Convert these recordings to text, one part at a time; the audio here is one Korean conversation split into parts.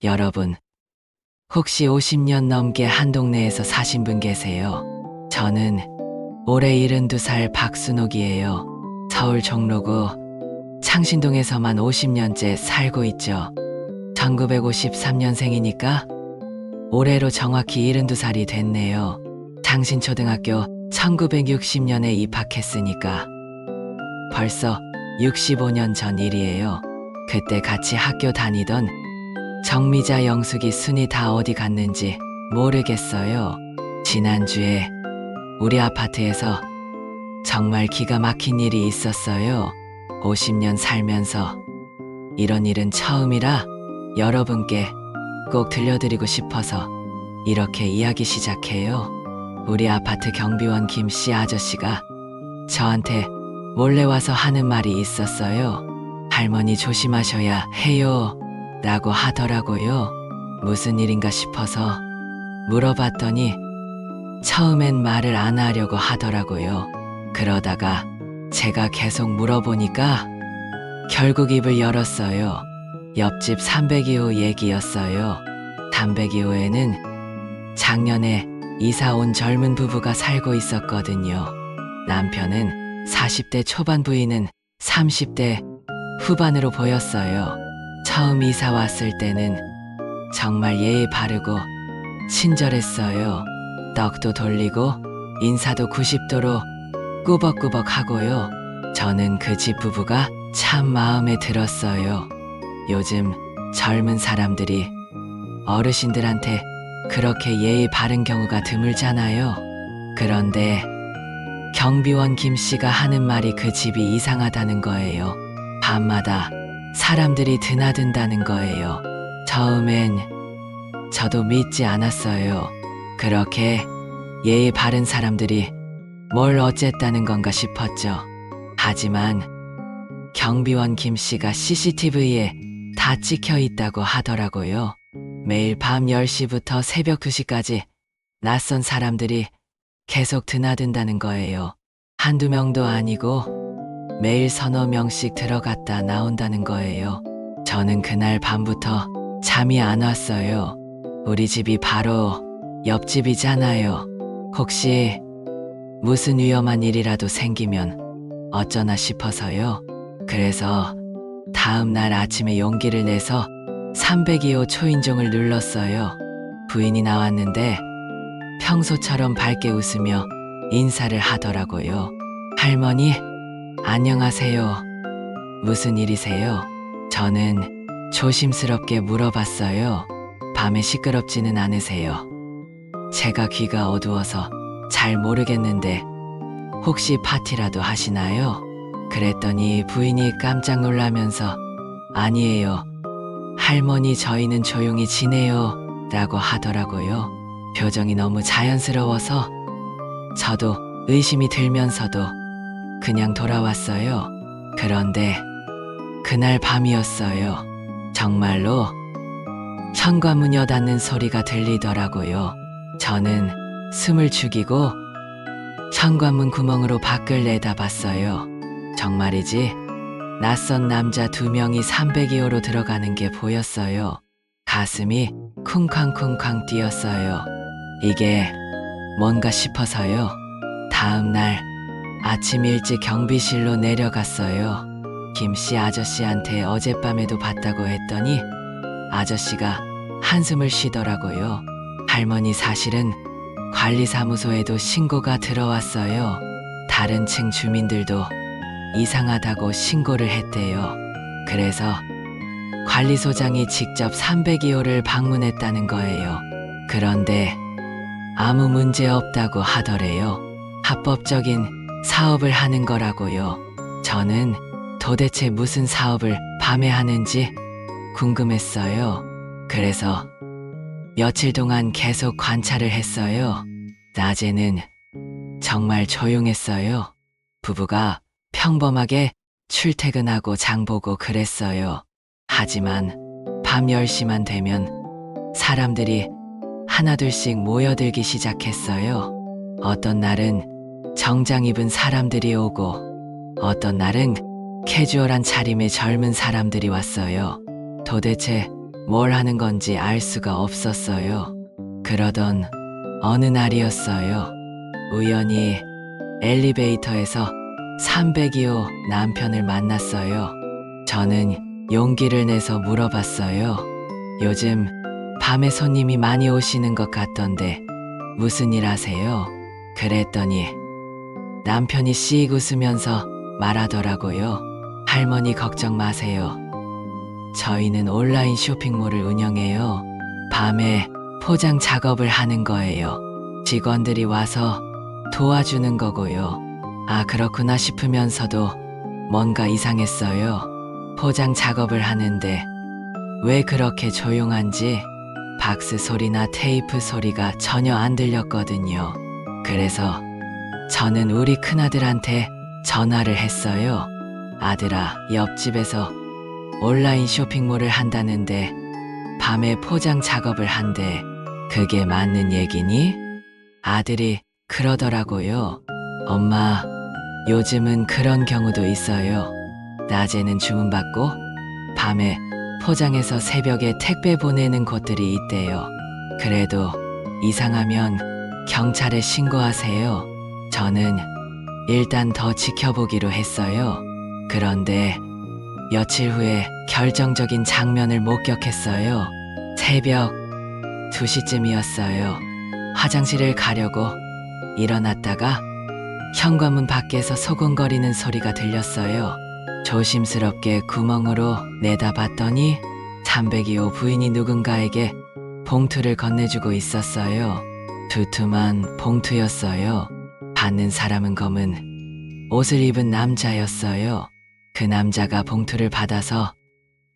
여러분, 혹시 50년 넘게 한 동네에서 사신 분 계세요? 저는 올해 72살 박순옥이에요. 서울 종로구 창신동에서만 50년째 살고 있죠. 1953년생이니까 올해로 정확히 72살이 됐네요. 창신초등학교 1960년에 입학했으니까 벌써 65년 전 일이에요. 그때 같이 학교 다니던 정미자, 영숙이, 순이 다 어디 갔는지 모르겠어요. 지난주에 우리 아파트에서 정말 기가 막힌 일이 있었어요. 50년 살면서 이런 일은 처음이라 여러분께 꼭 들려드리고 싶어서 이렇게 이야기 시작해요. 우리 아파트 경비원 김씨 아저씨가 저한테 몰래 와서 하는 말이 있었어요. 할머니 조심하셔야 해요 라고 하더라고요. 무슨 일인가 싶어서 물어봤더니 처음엔 말을 안 하려고 하더라고요. 그러다가 제가 계속 물어보니까 결국 입을 열었어요. 옆집 302호 얘기였어요. 302호에는 작년에 이사 온 젊은 부부가 살고 있었거든요. 남편은 40대 초반, 부인은 30대 후반으로 보였어요. 처음 이사 왔을 때는 정말 예의 바르고 친절했어요. 떡도 돌리고 인사도 90도로 꾸벅꾸벅 하고요. 저는 그 집 부부가 참 마음에 들었어요. 요즘 젊은 사람들이 어르신들한테 그렇게 예의 바른 경우가 드물잖아요. 그런데 경비원 김씨가 하는 말이 그 집이 이상하다는 거예요. 밤마다 사람들이 드나든다는 거예요. 처음엔 저도 믿지 않았어요. 그렇게 예의 바른 사람들이 뭘 어쨌다는 건가 싶었죠. 하지만 경비원 김씨가 CCTV에 다 찍혀 있다고 하더라고요. 매일 밤 10시부터 새벽 2시까지 낯선 사람들이 계속 드나든다는 거예요. 한두 명도 아니고 매일 서너 명씩 들어갔다 나온다는 거예요. 저는 그날 밤부터 잠이 안 왔어요. 우리 집이 바로 옆집이잖아요. 혹시 무슨 위험한 일이라도 생기면 어쩌나 싶어서요. 그래서 다음 날 아침에 용기를 내서 302호 초인종을 눌렀어요. 부인이 나왔는데 평소처럼 밝게 웃으며 인사를 하더라고요. 할머니, 안녕하세요. 무슨 일이세요? 저는 조심스럽게 물어봤어요. 밤에 시끄럽지는 않으세요? 제가 귀가 어두워서 잘 모르겠는데 혹시 파티라도 하시나요? 그랬더니 부인이 깜짝 놀라면서 아니에요. 할머니, 저희는 조용히 지내요 라고 하더라고요. 표정이 너무 자연스러워서 저도 의심이 들면서도 그냥 돌아왔어요. 그런데 그날 밤이었어요. 정말로 현관문 여닫는 소리가 들리더라고요. 저는 숨을 죽이고 현관문 구멍으로 밖을 내다봤어요. 정말이지 낯선 남자 2명이 302호로 들어가는 게 보였어요. 가슴이 쿵쾅쿵쾅 뛰었어요. 이게 뭔가 싶어서요. 다음 날 아침 일찍 경비실로 내려갔어요. 김씨 아저씨한테 어젯밤에도 봤다고 했더니 아저씨가 한숨을 쉬더라고요. 할머니, 사실은 관리사무소에도 신고가 들어왔어요. 다른 층 주민들도 이상하다고 신고를 했대요. 그래서 관리소장이 직접 302호를 방문했다는 거예요. 그런데 아무 문제 없다고 하더래요. 합법적인 사업을 하는 거라고요. 저는 도대체 무슨 사업을 밤에 하는지 궁금했어요. 그래서 며칠 동안 계속 관찰을 했어요. 낮에는 정말 조용했어요. 부부가 평범하게 출퇴근하고 장보고 그랬어요. 하지만 밤 10시만 되면 사람들이 하나둘씩 모여들기 시작했어요. 어떤 날은 정장 입은 사람들이 오고 어떤 날은 캐주얼한 차림의 젊은 사람들이 왔어요. 도대체 뭘 하는 건지 알 수가 없었어요. 그러던 어느 날이었어요. 우연히 엘리베이터에서 302호 남편을 만났어요. 저는 용기를 내서 물어봤어요. 요즘 밤에 손님이 많이 오시는 것 같던데 무슨 일 하세요? 그랬더니 남편이 씩 웃으면서 말하더라고요. 할머니 걱정 마세요. 저희는 온라인 쇼핑몰을 운영해요. 밤에 포장 작업을 하는 거예요. 직원들이 와서 도와주는 거고요. 아, 그렇구나 싶으면서도 뭔가 이상했어요. 포장 작업을 하는데 왜 그렇게 조용한지 박스 소리나 테이프 소리가 전혀 안 들렸거든요. 그래서 저는 우리 큰아들한테 전화를 했어요. 아들아, 옆집에서 온라인 쇼핑몰을 한다는데 밤에 포장 작업을 한대. 그게 맞는 얘기니? 아들이 그러더라고요. 엄마, 요즘은 그런 경우도 있어요. 낮에는 주문받고 밤에 포장해서 새벽에 택배 보내는 곳들이 있대요. 그래도 이상하면 경찰에 신고하세요. 저는 일단 더 지켜보기로 했어요. 그런데 며칠 후에 결정적인 장면을 목격했어요. 새벽 2시쯤이었어요. 화장실을 가려고 일어났다가 현관문 밖에서 소곤거리는 소리가 들렸어요. 조심스럽게 구멍으로 내다봤더니 302호 부인이 누군가에게 봉투를 건네주고 있었어요. 두툼한 봉투였어요. 받는 사람은 검은 옷을 입은 남자였어요. 그 남자가 봉투를 받아서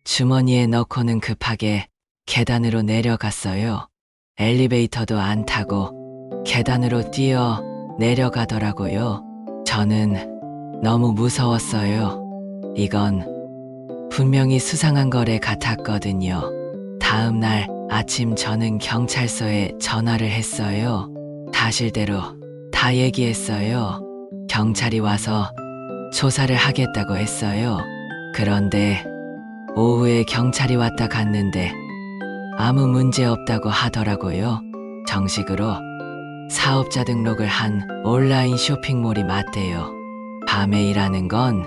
주머니에 넣고는 급하게 계단으로 내려갔어요. 엘리베이터도 안 타고 계단으로 뛰어 내려가더라고요. 저는 너무 무서웠어요. 이건 분명히 수상한 거래 같았거든요. 다음 날 아침 저는 경찰서에 전화를 했어요. 사실대로 다 얘기했어요. 경찰이 와서 조사를 하겠다고 했어요. 그런데 오후에 경찰이 왔다 갔는데 아무 문제 없다고 하더라고요. 정식으로 사업자 등록을 한 온라인 쇼핑몰이 맞대요. 밤에 일하는 건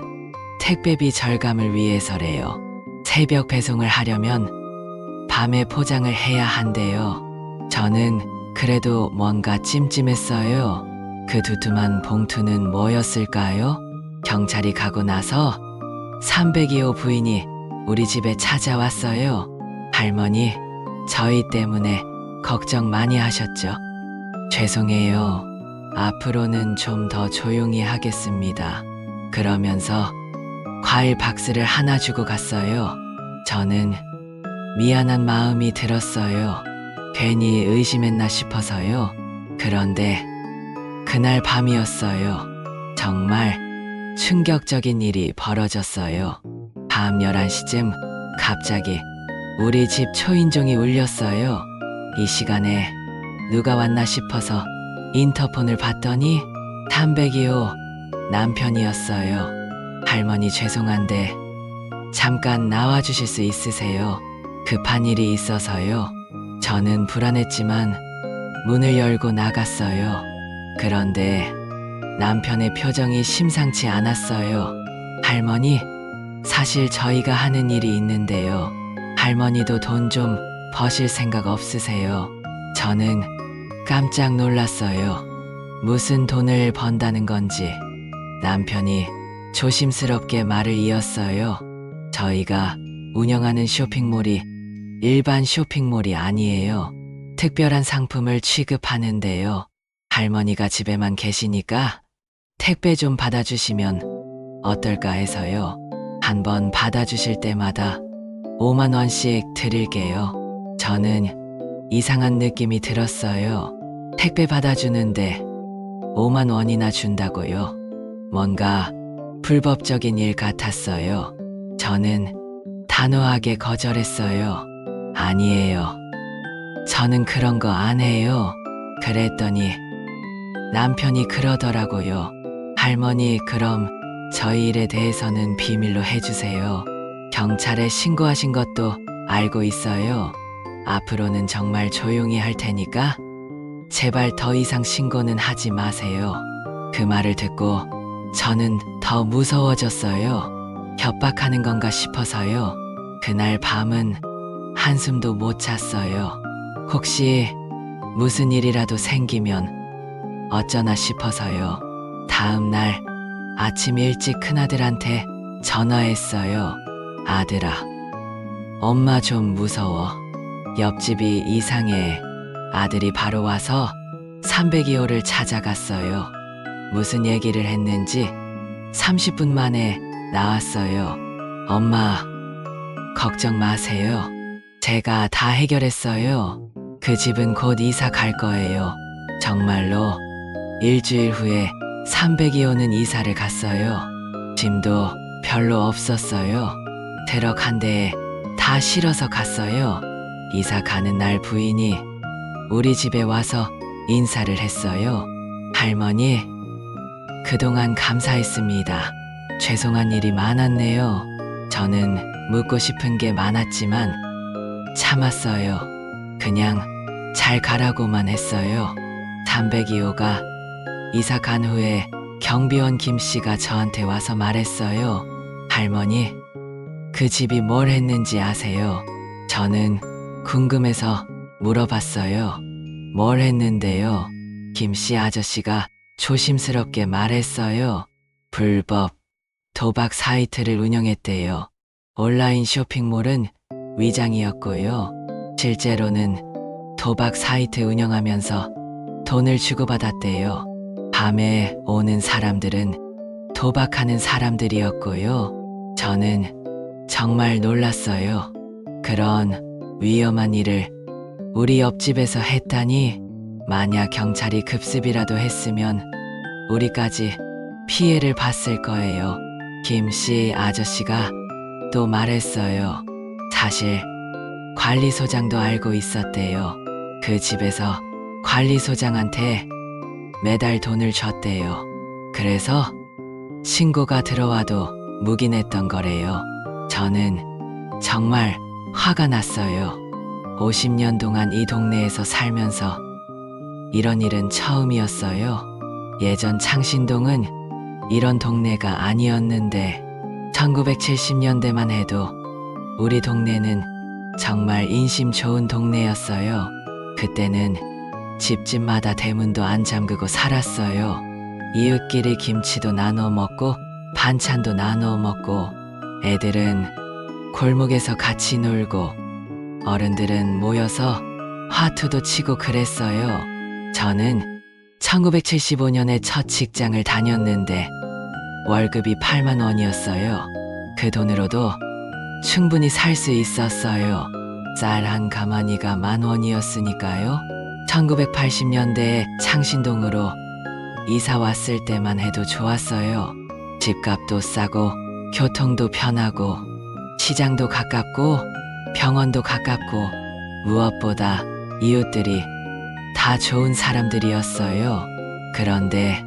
택배비 절감을 위해서래요. 새벽 배송을 하려면 밤에 포장을 해야 한대요. 저는 그래도 뭔가 찜찜했어요. 그 두툼한 봉투는 뭐였을까요? 경찰이 가고 나서 302호 부인이 우리 집에 찾아왔어요. 할머니, 저희 때문에 걱정 많이 하셨죠? 죄송해요. 앞으로는 좀 더 조용히 하겠습니다. 그러면서 과일 박스를 하나 주고 갔어요. 저는 미안한 마음이 들었어요. 괜히 의심했나 싶어서요. 그런데 그날 밤이었어요. 정말 충격적인 일이 벌어졌어요. 밤 11시쯤 갑자기 우리 집 초인종이 울렸어요. 이 시간에 누가 왔나 싶어서 인터폰을 봤더니 302호 남편이었어요. 할머니 죄송한데 잠깐 나와주실 수 있으세요? 급한 일이 있어서요. 저는 불안했지만 문을 열고 나갔어요. 그런데 남편의 표정이 심상치 않았어요. 할머니, 사실 저희가 하는 일이 있는데요. 할머니도 돈 좀 버실 생각 없으세요? 저는 깜짝 놀랐어요. 무슨 돈을 번다는 건지. 남편이 조심스럽게 말을 이었어요. 저희가 운영하는 쇼핑몰이 일반 쇼핑몰이 아니에요. 특별한 상품을 취급하는데요. 할머니가 집에만 계시니까 택배 좀 받아주시면 어떨까 해서요. 한번 받아주실 때마다 5만 원씩 드릴게요. 저는 이상한 느낌이 들었어요. 택배 받아주는데 5만 원이나 준다고요? 뭔가 불법적인 일 같았어요. 저는 단호하게 거절했어요. 아니에요. 저는 그런 거 안 해요. 그랬더니 남편이 그러더라고요. 할머니, 그럼 저희 일에 대해서는 비밀로 해주세요. 경찰에 신고하신 것도 알고 있어요. 앞으로는 정말 조용히 할 테니까 제발 더 이상 신고는 하지 마세요. 그 말을 듣고 저는 더 무서워졌어요. 협박하는 건가 싶어서요. 그날 밤은 한숨도 못 잤어요. 혹시 무슨 일이라도 생기면 어쩌나 싶어서요. 다음 날 아침 일찍 큰아들한테 전화했어요. 아들아, 엄마 좀 무서워. 옆집이 이상해. 아들이 바로 와서 302호를 찾아갔어요. 무슨 얘기를 했는지 30분 만에 나왔어요. 엄마, 걱정 마세요. 제가 다 해결했어요. 그 집은 곧 이사 갈 거예요. 정말로 일주일 후에 302호는 이사를 갔어요. 짐도 별로 없었어요. 트럭 한 대에 다 실어서 갔어요. 이사 가는 날 부인이 우리 집에 와서 인사를 했어요. 할머니, 그동안 감사했습니다. 죄송한 일이 많았네요. 저는 묻고 싶은 게 많았지만 참았어요. 그냥 잘 가라고만 했어요. 302호가 이사 간 후에 경비원 김 씨가 저한테 와서 말했어요. 할머니, 그 집이 뭘 했는지 아세요? 저는 궁금해서 물어봤어요. 뭘 했는데요? 김 씨 아저씨가 조심스럽게 말했어요. 불법 도박 사이트를 운영했대요. 온라인 쇼핑몰은 위장이었고요. 실제로는 도박 사이트 운영하면서 돈을 주고받았대요. 밤에 오는 사람들은 도박하는 사람들이었고요. 저는 정말 놀랐어요. 그런 위험한 일을 우리 옆집에서 했다니, 만약 경찰이 급습이라도 했으면 우리까지 피해를 봤을 거예요. 김 씨 아저씨가 또 말했어요. 사실 관리소장도 알고 있었대요. 그 집에서 관리소장한테 매달 돈을 줬대요. 그래서 신고가 들어와도 묵인했던 거래요. 저는 정말 화가 났어요. 50년 동안 이 동네에서 살면서 이런 일은 처음이었어요. 예전 창신동은 이런 동네가 아니었는데 1970년대만 해도 우리 동네는 정말 인심 좋은 동네였어요. 그때는 집집마다 대문도 안 잠그고 살았어요. 이웃끼리 김치도 나눠 먹고 반찬도 나눠 먹고, 애들은 골목에서 같이 놀고 어른들은 모여서 화투도 치고 그랬어요. 저는 1975년에 첫 직장을 다녔는데 월급이 8만 원이었어요. 그 돈으로도 충분히 살 수 있었어요. 쌀 한 가마니가 10,000원이었으니까요. 1980년대에 창신동으로 이사 왔을 때만 해도 좋았어요. 집값도 싸고 교통도 편하고 시장도 가깝고 병원도 가깝고 무엇보다 이웃들이 다 좋은 사람들이었어요. 그런데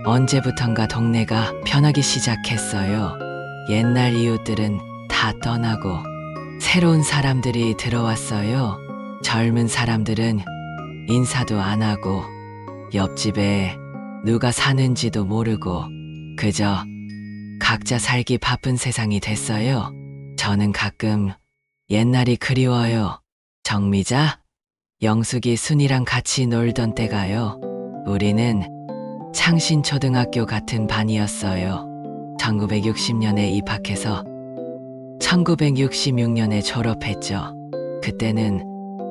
언제부턴가 동네가 변하기 시작했어요. 옛날 이웃들은 다 떠나고 새로운 사람들이 들어왔어요. 젊은 사람들은 인사도 안 하고 옆집에 누가 사는지도 모르고 그저 각자 살기 바쁜 세상이 됐어요. 저는 가끔 옛날이 그리워요. 정미자, 영숙이 순이랑 같이 놀던 때가요. 우리는 창신초등학교 같은 반이었어요. 1960년에 입학해서 1966년에 졸업했죠. 그때는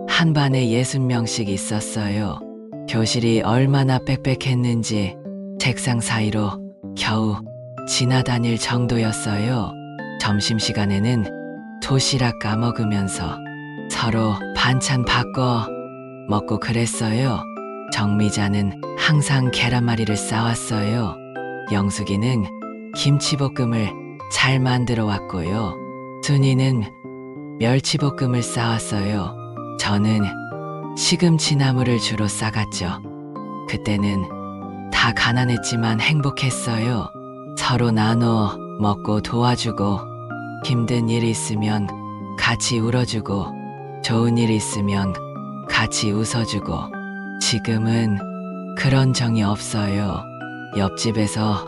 한 반에 60명씩 있었어요. 교실이 얼마나 빽빽했는지 책상 사이로 겨우 지나다닐 정도였어요. 점심시간에는 도시락 까먹으면서 서로 반찬 바꿔 먹고 그랬어요. 정미자는 항상 계란말이를 싸왔어요. 영숙이는 김치볶음을 잘 만들어 왔고요. 순이는 멸치볶음을 싸왔어요. 저는 시금치나물을 주로 싸갔죠. 그때는 다 가난했지만 행복했어요. 서로 나눠 먹고 도와주고 힘든 일 있으면 같이 울어주고 좋은 일 있으면 같이 웃어주고 지금은 그런 정이 없어요. 옆집에서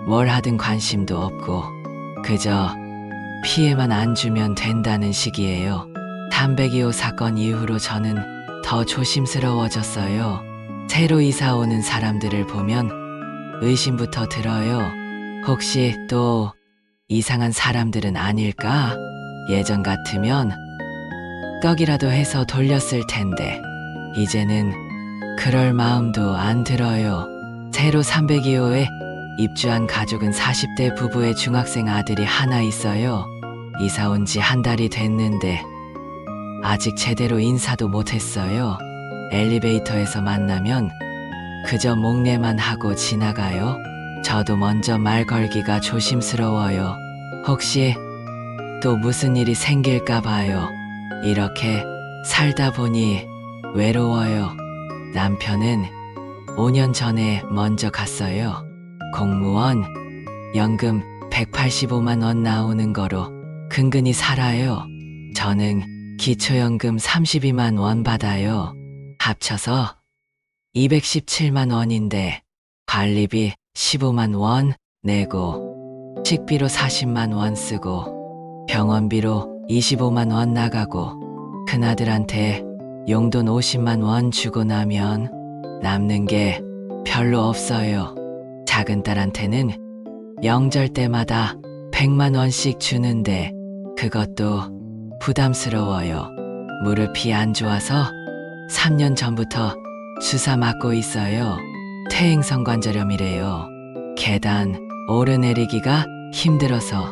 뭘 하든 관심도 없고 그저 피해만 안 주면 된다는 식이에요. 담배기호 사건 이후로 저는 더 조심스러워졌어요. 새로 이사 오는 사람들을 보면 의심부터 들어요. 혹시 또 이상한 사람들은 아닐까? 예전 같으면 떡이라도 해서 돌렸을 텐데 이제는 그럴 마음도 안 들어요. 새로 302호에 입주한 가족은 40대 부부의 중학생 아들이 하나 있어요. 이사 온 지 한 달이 됐는데 아직 제대로 인사도 못했어요. 엘리베이터에서 만나면 그저 목례만 하고 지나가요. 저도 먼저 말 걸기가 조심스러워요. 혹시 또 무슨 일이 생길까 봐요. 이렇게 살다 보니 외로워요. 남편은 5년 전에 먼저 갔어요. 공무원 연금 185만 원 나오는 거로 근근히 살아요. 저는 기초연금 32만 원 받아요. 합쳐서 217만 원인데 관리비 15만 원 내고 식비로 40만 원 쓰고 병원비로 25만 원 나가고 큰아들한테 용돈 50만 원 주고 나면 남는 게 별로 없어요. 작은 딸한테는 명절 때마다 100만 원씩 주는데 그것도 부담스러워요. 무릎이 안 좋아서 3년 전부터 주사 맞고 있어요. 퇴행성관절염이래요. 계단 오르내리기가 힘들어서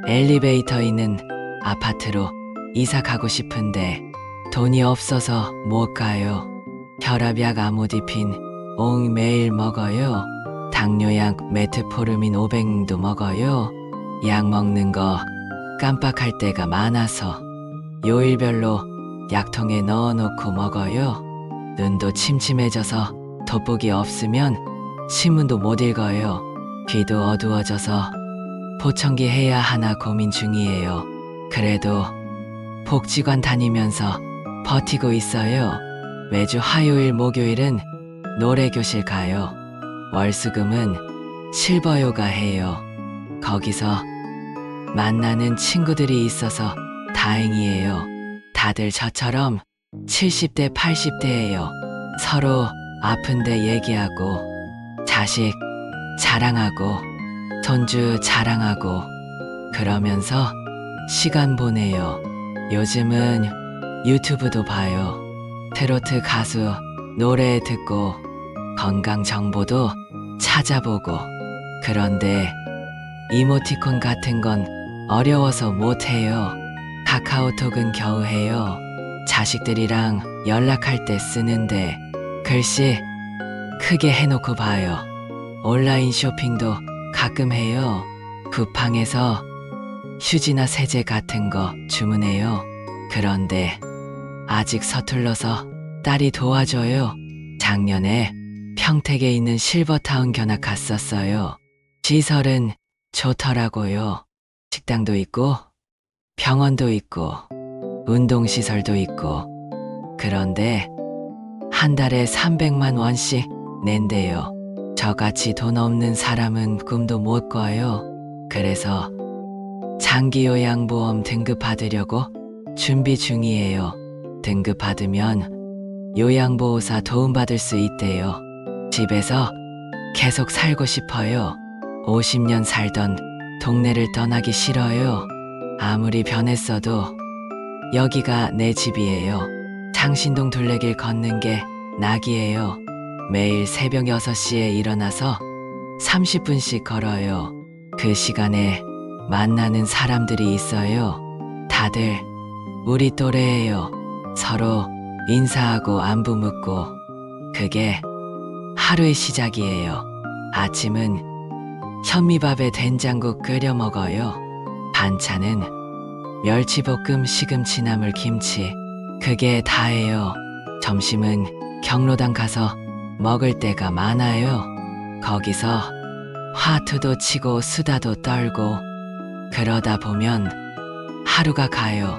엘리베이터 있는 아파트로 이사 가고 싶은데 돈이 없어서 못 가요. 혈압약 아모디핀 옹 매일 먹어요. 당뇨약 메트포르민 500도 먹어요. 약 먹는 거 깜빡할 때가 많아서 요일별로 약통에 넣어놓고 먹어요. 눈도 침침해져서 돋보기 없으면 신문도 못 읽어요. 귀도 어두워져서 보청기 해야 하나 고민 중이에요. 그래도 복지관 다니면서 버티고 있어요. 매주 화요일 목요일은 노래교실 가요. 월수금은 실버요가 해요. 거기서 만나는 친구들이 있어서 다행이에요. 다들 저처럼 70대 80대예요. 서로 아픈데 얘기하고 자식 자랑하고 손주 자랑하고 그러면서 시간 보내요. 요즘은 유튜브도 봐요. 트로트 가수 노래 듣고 건강 정보도 찾아보고 그런데 이모티콘 같은 건 어려워서 못해요. 카카오톡은 겨우 해요. 자식들이랑 연락할 때 쓰는데 글씨 크게 해놓고 봐요. 온라인 쇼핑도 가끔 해요. 쿠팡에서 휴지나 세제 같은 거 주문해요. 그런데 아직 서툴러서 딸이 도와줘요. 작년에 평택에 있는 실버타운 견학 갔었어요. 시설은 좋더라고요. 식당도 있고 병원도 있고 운동시설도 있고 그런데 한 달에 300만 원씩 낸대요. 저같이 돈 없는 사람은 꿈도 못 꿔요. 그래서 장기요양보험 등급 받으려고 준비 중이에요. 등급 받으면 요양보호사 도움받을 수 있대요. 집에서 계속 살고 싶어요. 50년 살던 동네를 떠나기 싫어요. 아무리 변했어도 여기가 내 집이에요. 창신동 둘레길 걷는 게 낙이에요. 매일 새벽 6시에 일어나서 30분씩 걸어요. 그 시간에 만나는 사람들이 있어요. 다들 우리 또래예요. 서로 인사하고 안부 묻고 그게 하루의 시작이에요. 아침은 현미밥에 된장국 끓여 먹어요. 반찬은 멸치볶음, 시금치, 나물, 김치 그게 다예요. 점심은 경로당 가서 먹을 때가 많아요. 거기서 화투도 치고 수다도 떨고 그러다 보면 하루가 가요.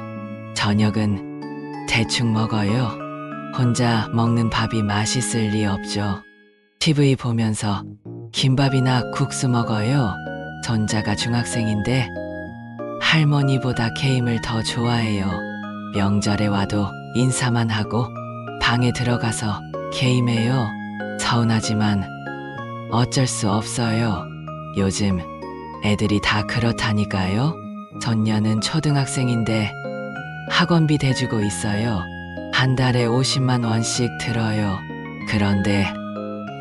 저녁은 대충 먹어요. 혼자 먹는 밥이 맛있을 리 없죠. TV 보면서 김밥이나 국수 먹어요. 손자가 중학생인데 할머니보다 게임을 더 좋아해요. 명절에 와도 인사만 하고 방에 들어가서 게임해요. 서운하지만 어쩔 수 없어요. 요즘 애들이 다 그렇다니까요. 손녀는 초등학생인데 학원비 대주고 있어요. 한 달에 50만 원씩 들어요. 그런데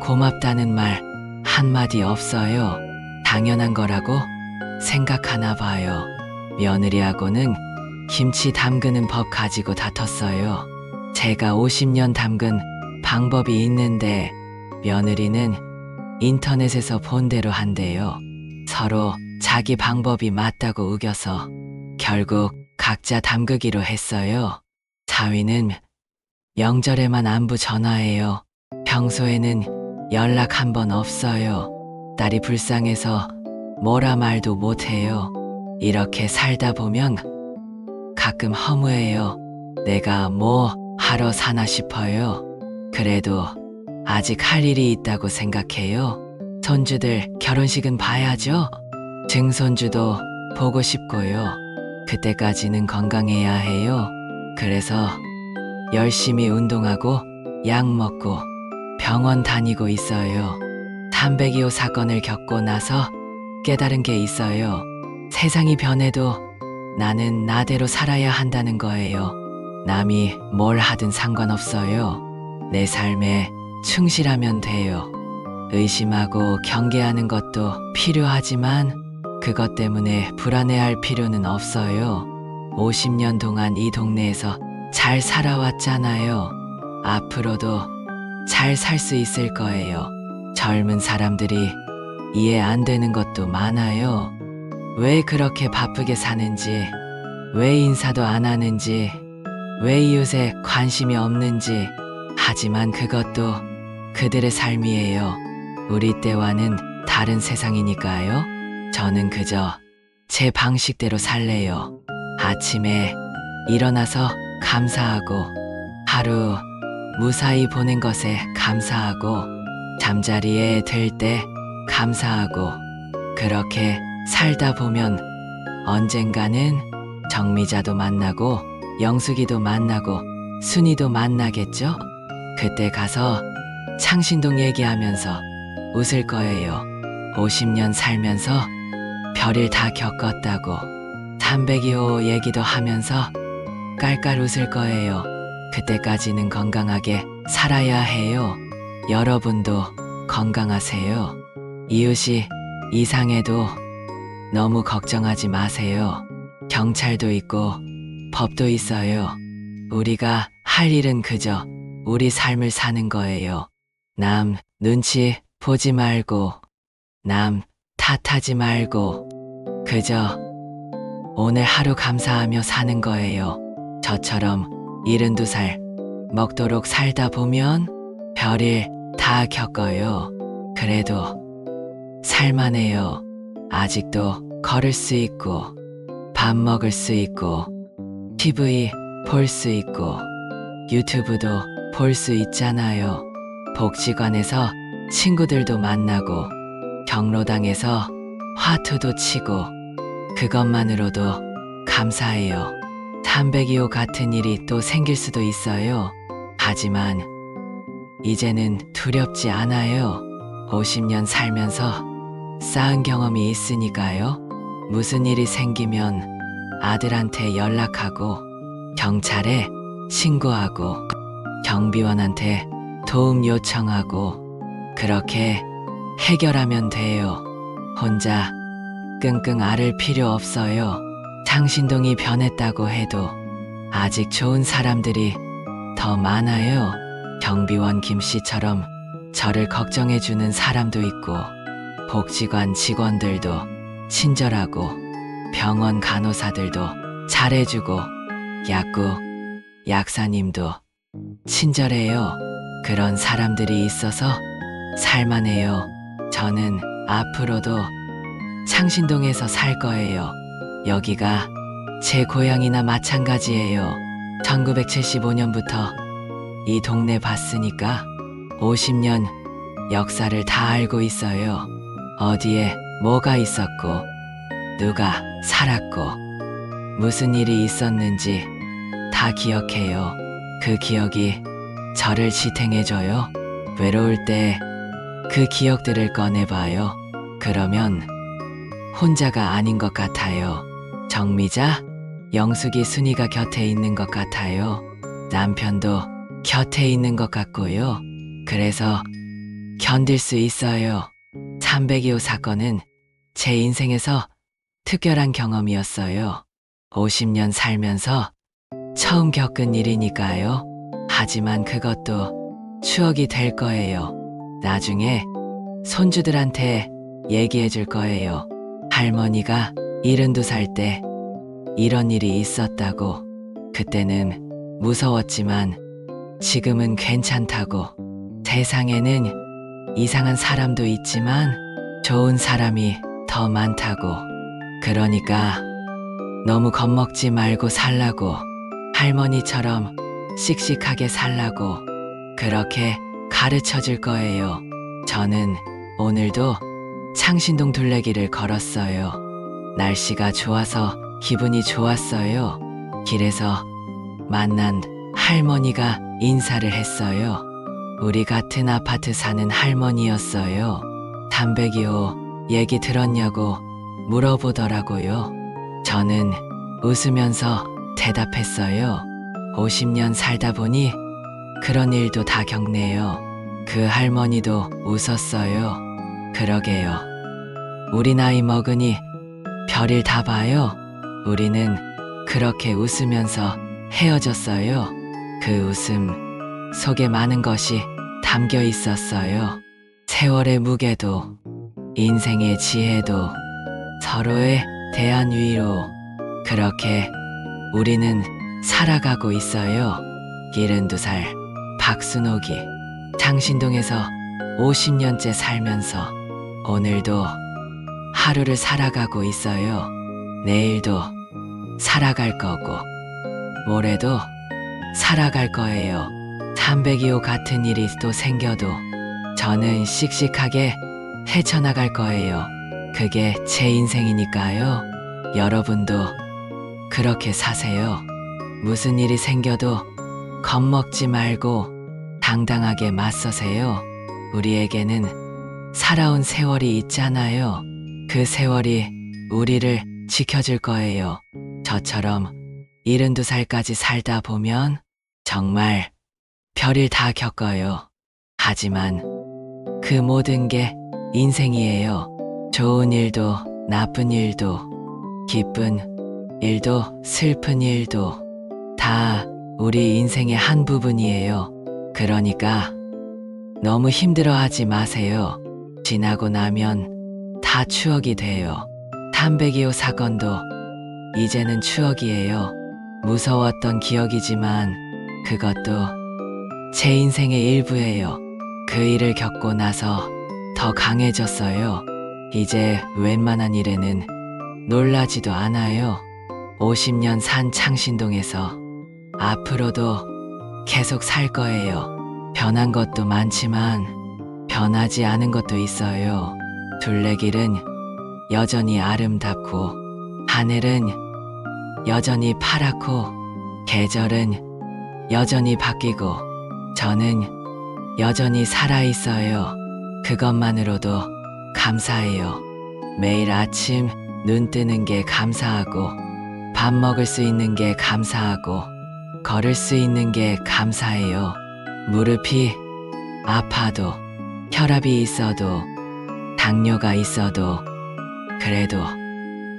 고맙다는 말 한마디 없어요. 당연한 거라고 생각하나 봐요. 며느리하고는 김치 담그는 법 가지고 다퉜어요. 제가 50년 담근 방법이 있는데 며느리는 인터넷에서 본 대로 한대요. 서로 자기 방법이 맞다고 우겨서 결국 각자 담그기로 했어요. 사위는 명절에만 안부 전화해요. 평소에는 연락 한 번 없어요. 딸이 불쌍해서 뭐라 말도 못해요. 이렇게 살다 보면 가끔 허무해요. 내가 뭐 하러 사나 싶어요. 그래도 아직 할 일이 있다고 생각해요. 손주들 결혼식은 봐야죠. 증손주도 보고 싶고요. 그때까지는 건강해야 해요. 그래서 열심히 운동하고 약 먹고 병원 다니고 있어요. 담배기호 사건을 겪고 나서 깨달은 게 있어요. 세상이 변해도 나는 나대로 살아야 한다는 거예요. 남이 뭘 하든 상관없어요. 내 삶에 충실하면 돼요. 의심하고 경계하는 것도 필요하지만 그것 때문에 불안해할 필요는 없어요. 50년 동안 이 동네에서 잘 살아왔잖아요. 앞으로도 잘 살 수 있을 거예요. 젊은 사람들이 이해 안 되는 것도 많아요. 왜 그렇게 바쁘게 사는지, 왜 인사도 안 하는지, 왜 이웃에 관심이 없는지. 하지만 그것도 그들의 삶이에요. 우리 때와는 다른 세상이니까요. 저는 그저 제 방식대로 살래요. 아침에 일어나서 감사하고, 하루 무사히 보낸 것에 감사하고, 잠자리에 들 때 감사하고, 그렇게 살다 보면 언젠가는 정미자도 만나고 영숙이도 만나고 순이도 만나겠죠? 그때 가서 창신동 얘기하면서 웃을 거예요. 50년 살면서 별일 다 겪었다고. 302호 얘기도 하면서 깔깔 웃을 거예요. 그때까지는 건강하게 살아야 해요. 여러분도 건강하세요. 이웃이 이상해도 너무 걱정하지 마세요. 경찰도 있고 법도 있어요. 우리가 할 일은 그저 우리 삶을 사는 거예요. 남 눈치 보지 말고, 남 탓하지 말고, 그저 오늘 하루 감사하며 사는 거예요. 저처럼 72살 먹도록 살다 보면 별일 다 겪어요. 그래도 살만해요. 아직도 걸을 수 있고, 밥 먹을 수 있고, TV 볼 수 있고, 유튜브도 볼 수 있잖아요. 복지관에서 친구들도 만나고, 경로당에서 화투도 치고, 그것만으로도 감사해요. 302호 같은 일이 또 생길 수도 있어요. 하지만 이제는 두렵지 않아요. 50년 살면서 쌓은 경험이 있으니까요. 무슨 일이 생기면 아들한테 연락하고, 경찰에 신고하고, 경비원한테 도움 요청하고, 그렇게 해결하면 돼요. 혼자 끙끙 앓을 필요 없어요. 창신동이 변했다고 해도 아직 좋은 사람들이 더 많아요. 경비원 김씨처럼 저를 걱정해주는 사람도 있고, 복지관 직원들도 친절하고, 병원 간호사들도 잘해주고, 약국 약사님도 친절해요. 그런 사람들이 있어서 살만해요. 저는 앞으로도 창신동에서 살 거예요. 여기가 제 고향이나 마찬가지예요. 1975년부터 이 동네 봤으니까 50년 역사를 다 알고 있어요. 어디에 뭐가 있었고, 누가 살았고, 무슨 일이 있었는지 다 기억해요. 그 기억이 저를 지탱해줘요. 외로울 때 그 기억들을 꺼내봐요. 그러면 혼자가 아닌 것 같아요. 정미자, 영숙이, 순이가 곁에 있는 것 같아요. 남편도 곁에 있는 것 같고요. 그래서 견딜 수 있어요. 302호 사건은 제 인생에서 특별한 경험이었어요. 50년 살면서 처음 겪은 일이니까요. 하지만 그것도 추억이 될 거예요. 나중에 손주들한테 얘기해 줄 거예요. 할머니가 72살 때 이런 일이 있었다고. 그때는 무서웠지만 지금은 괜찮다고. 세상에는 이상한 사람도 있지만 좋은 사람이 더 많다고. 그러니까 너무 겁먹지 말고 살라고. 할머니처럼 씩씩하게 살라고. 그렇게 가르쳐 줄 거예요. 저는 오늘도 창신동 둘레길을 걸었어요. 날씨가 좋아서 기분이 좋았어요. 길에서 만난 할머니가 인사를 했어요. 우리 같은 아파트 사는 할머니였어요. 302호 얘기 들었냐고 물어보더라고요. 저는 웃으면서 대답했어요. 50년 살다 보니 그런 일도 다 겪네요. 그 할머니도 웃었어요. 그러게요. 우리 나이 먹으니 별일 다 봐요. 우리는 그렇게 웃으면서 헤어졌어요. 그 웃음 속에 많은 것이 담겨 있었어요. 세월의 무게도, 인생의 지혜도, 서로에 대한 위로. 그렇게 우리는 살아가고 있어요. 72살 박순옥이 창신동에서 50년째 살면서 오늘도 하루를 살아가고 있어요. 내일도 살아갈 거고 모레도 살아갈 거예요. 302호 같은 일이 또 생겨도 저는 씩씩하게 헤쳐나갈 거예요. 그게 제 인생이니까요. 여러분도 그렇게 사세요. 무슨 일이 생겨도 겁먹지 말고 당당하게 맞서세요. 우리에게는 살아온 세월이 있잖아요. 그 세월이 우리를 지켜줄 거예요. 저처럼 72살까지 살다 보면 정말 별일 다 겪어요. 하지만 그 모든 게 인생이에요. 좋은 일도 나쁜 일도 기쁜 일도 슬픈 일도 다 우리 인생의 한 부분이에요. 그러니까 너무 힘들어하지 마세요. 지나고 나면 다 추억이 돼요. 302호 사건도 이제는 추억이에요. 무서웠던 기억이지만 그것도 제 인생의 일부예요. 그 일을 겪고 나서 더 강해졌어요. 이제 웬만한 일에는 놀라지도 않아요. 50년 산 창신동에서 앞으로도 계속 살 거예요. 변한 것도 많지만 변하지 않은 것도 있어요. 둘레길은 여전히 아름답고 하늘은 여전히 파랗고 계절은 여전히 바뀌고 저는 여전히 살아있어요. 그것만으로도 감사해요. 매일 아침 눈 뜨는 게 감사하고 밥 먹을 수 있는 게 감사하고 걸을 수 있는 게 감사해요. 무릎이 아파도 혈압이 있어도 당뇨가 있어도 그래도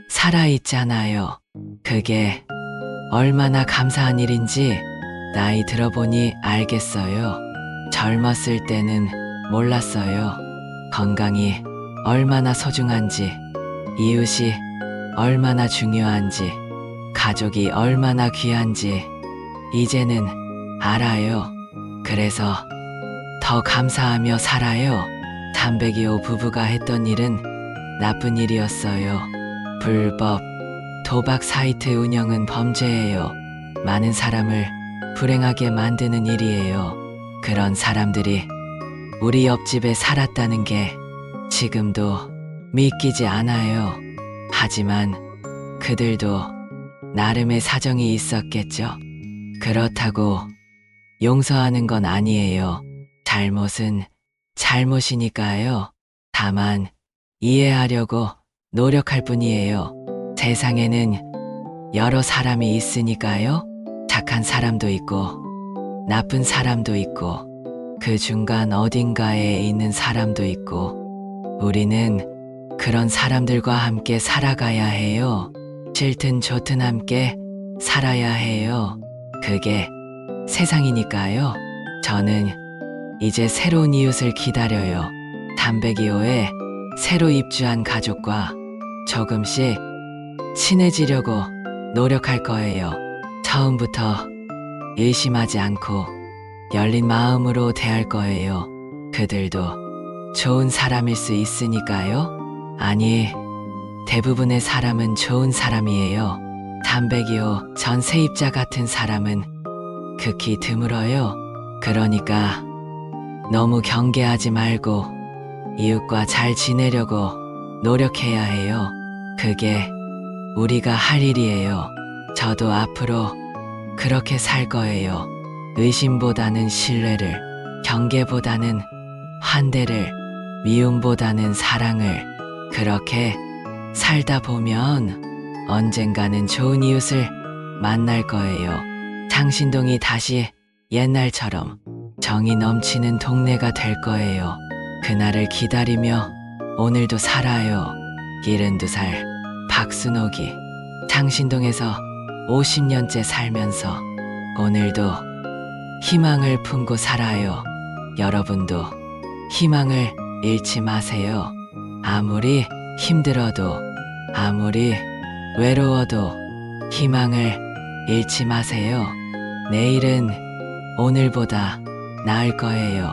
살아있잖아요. 그게 얼마나 감사한 일인지 나이 들어보니 알겠어요. 젊었을 때는 몰랐어요. 건강이 얼마나 소중한지, 이웃이 얼마나 중요한지, 가족이 얼마나 귀한지 이제는 알아요. 그래서 더 감사하며 살아요. 302호 부부가 했던 일은 나쁜 일이었어요. 불법 도박 사이트 운영은 범죄예요. 많은 사람을 불행하게 만드는 일이에요. 그런 사람들이 우리 옆집에 살았다는 게 지금도 믿기지 않아요. 하지만 그들도 나름의 사정이 있었겠죠. 그렇다고 용서하는 건 아니에요. 잘못은 잘못이니까요. 다만 이해하려고 노력할 뿐이에요. 세상에는 여러 사람이 있으니까요. 착한 사람도 있고 나쁜 사람도 있고 그 중간 어딘가에 있는 사람도 있고 우리는 그런 사람들과 함께 살아가야 해요. 싫든 좋든 함께 살아야 해요. 그게 세상이니까요. 저는 이제 새로운 이웃을 기다려요. 담배기호에 새로 입주한 가족과 조금씩 친해지려고 노력할 거예요. 처음부터 의심하지 않고 열린 마음으로 대할 거예요. 그들도 좋은 사람일 수 있으니까요. 아니, 대부분의 사람은 좋은 사람이에요. 담배기호 전 세입자 같은 사람은 극히 드물어요. 그러니까 너무 경계하지 말고 이웃과 잘 지내려고 노력해야 해요. 그게 우리가 할 일이에요. 저도 앞으로 그렇게 살 거예요. 의심보다는 신뢰를, 경계보다는 환대를, 미움보다는 사랑을 그렇게 살다 보면 언젠가는 좋은 이웃을 만날 거예요. 창신동이 다시 옛날처럼 정이 넘치는 동네가 될 거예요. 그날을 기다리며 오늘도 살아요. 72살 박순옥이 창신동에서 50년째 살면서 오늘도 희망을 품고 살아요. 여러분도 희망을 잃지 마세요. 아무리 힘들어도 아무리 외로워도 희망을 잃지 마세요. 내일은 오늘보다 나을 거예요.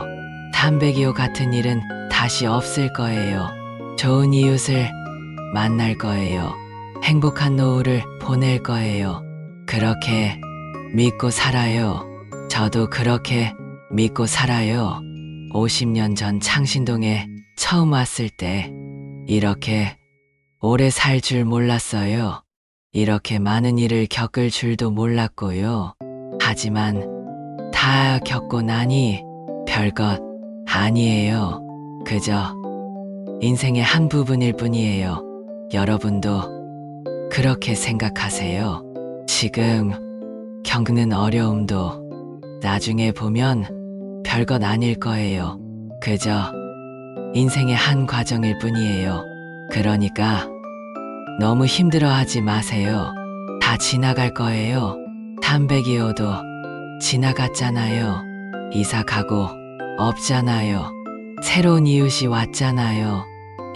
담배기호 같은 일은 다시 없을 거예요. 좋은 이웃을 만날 거예요. 행복한 노후를 보낼 거예요. 그렇게 믿고 살아요. 저도 그렇게 믿고 살아요. 50년 전 창신동에 처음 왔을 때 이렇게 오래 살 줄 몰랐어요. 이렇게 많은 일을 겪을 줄도 몰랐고요. 하지만 다 겪고 나니 별것 아니에요. 그저 인생의 한 부분일 뿐이에요. 여러분도 그렇게 생각하세요. 지금 겪는 어려움도 나중에 보면 별것 아닐 거예요. 그저 인생의 한 과정일 뿐이에요. 그러니까 너무 힘들어하지 마세요. 다 지나갈 거예요. 담배기호도 지나갔잖아요. 이사 가고 없잖아요. 새로운 이웃이 왔잖아요.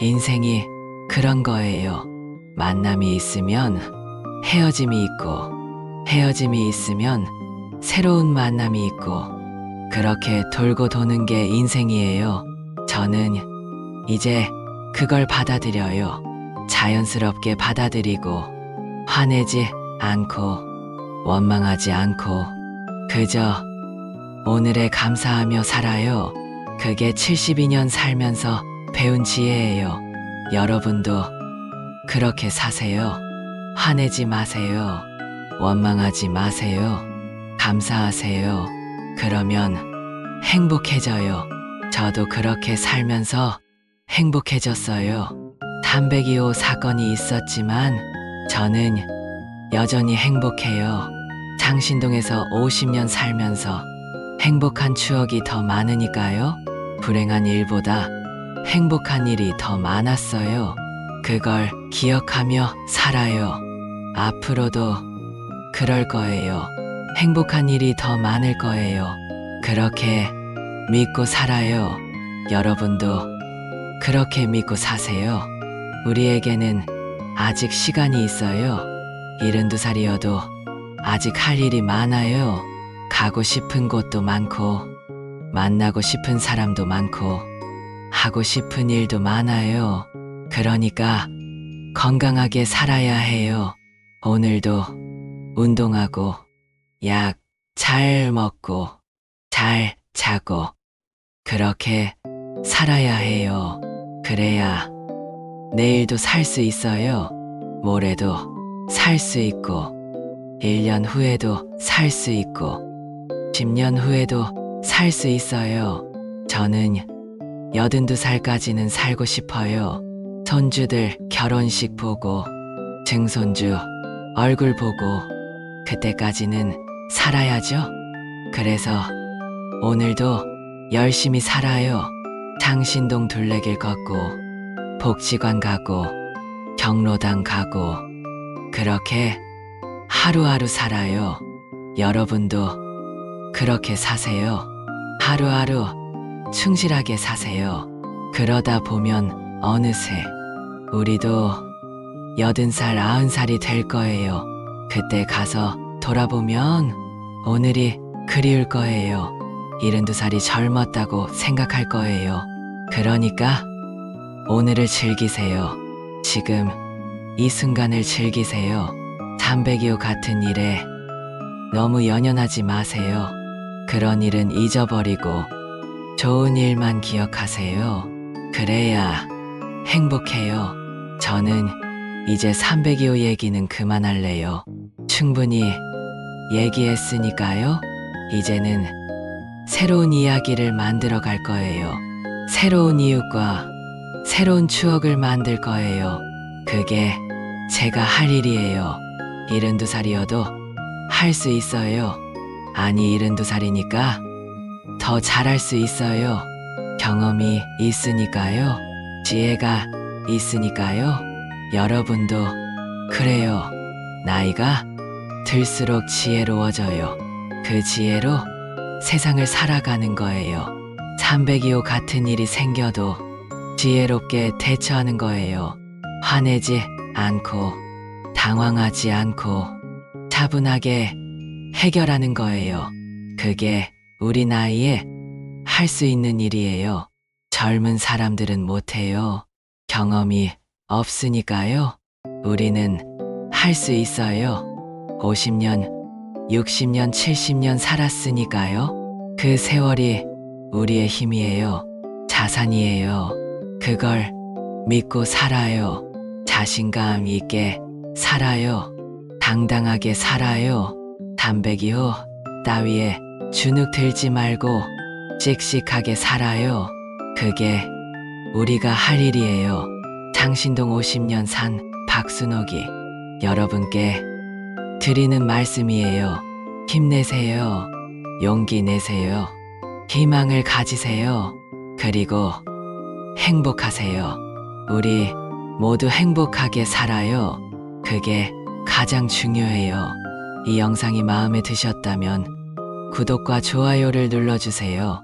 인생이 그런 거예요. 만남이 있으면 헤어짐이 있고 헤어짐이 있으면 새로운 만남이 있고 그렇게 돌고 도는 게 인생이에요. 저는 이제 그걸 받아들여요. 자연스럽게 받아들이고 화내지 않고 원망하지 않고 그저 오늘에 감사하며 살아요. 그게 72년 살면서 배운 지혜예요. 여러분도 그렇게 사세요. 화내지 마세요. 원망하지 마세요. 감사하세요. 그러면 행복해져요. 저도 그렇게 살면서 행복해졌어요. 담배기호 사건이 있었지만 저는 여전히 행복해요. 창신동에서 50년 살면서 행복한 추억이 더 많으니까요. 불행한 일보다 행복한 일이 더 많았어요. 그걸 기억하며 살아요. 앞으로도 그럴 거예요. 행복한 일이 더 많을 거예요. 그렇게 믿고 살아요. 여러분도 그렇게 믿고 사세요. 우리에게는 아직 시간이 있어요. 72살이어도 아직 할 일이 많아요. 가고 싶은 곳도 많고 만나고 싶은 사람도 많고 하고 싶은 일도 많아요. 그러니까 건강하게 살아야 해요. 오늘도 운동하고 약 잘 먹고 잘 자고 그렇게 살아야 해요. 그래야 내일도 살 수 있어요. 모레도 살 수 있고 1년 후에도 살 수 있고 10년 후에도 살 수 있어요. 저는 82살까지는 살고 싶어요. 손주들 결혼식 보고 증손주 얼굴 보고 그때까지는 살아야죠. 그래서 오늘도 열심히 살아요. 창신동 둘레길 걷고 복지관 가고 경로당 가고 그렇게 하루하루 살아요. 여러분도 그렇게 사세요. 하루하루 충실하게 사세요. 그러다 보면 어느새 우리도 80살, 90살이 될 거예요. 그때 가서 돌아보면 오늘이 그리울 거예요. 72살이 젊었다고 생각할 거예요. 그러니까 오늘을 즐기세요. 지금 이 순간을 즐기세요. 302호 같은 일에 너무 연연하지 마세요. 그런 일은 잊어버리고 좋은 일만 기억하세요. 그래야 행복해요. 저는 이제 302호 얘기는 그만할래요. 충분히 얘기했으니까요. 이제는 새로운 이야기를 만들어 갈 거예요. 새로운 이웃과 새로운 추억을 만들 거예요. 그게 제가 할 일이에요. 72살이어도 할 수 있어요. 아니 72살이니까 더 잘할 수 있어요. 경험이 있으니까요. 지혜가 있으니까요. 여러분도 그래요. 나이가 들수록 지혜로워져요. 그 지혜로 세상을 살아가는 거예요. 302호 같은 일이 생겨도 지혜롭게 대처하는 거예요. 화내지 않고 당황하지 않고 차분하게 해결하는 거예요. 그게 우리 나이에 할 수 있는 일이에요. 젊은 사람들은 못해요. 경험이 없으니까요. 우리는 할 수 있어요. 50년, 60년, 70년 살았으니까요. 그 세월이 우리의 힘이에요. 자산이에요. 그걸 믿고 살아요. 자신감 있게 살아요. 당당하게 살아요. 담배기호 따위에 주눅 들지 말고 씩씩하게 살아요. 그게 우리가 할 일이에요. 창신동 50년 산 박순옥이 여러분께 드리는 말씀이에요. 힘내세요. 용기 내세요. 희망을 가지세요. 그리고 행복하세요. 우리 모두 행복하게 살아요. 그게 가장 중요해요. 이 영상이 마음에 드셨다면 구독과 좋아요를 눌러주세요.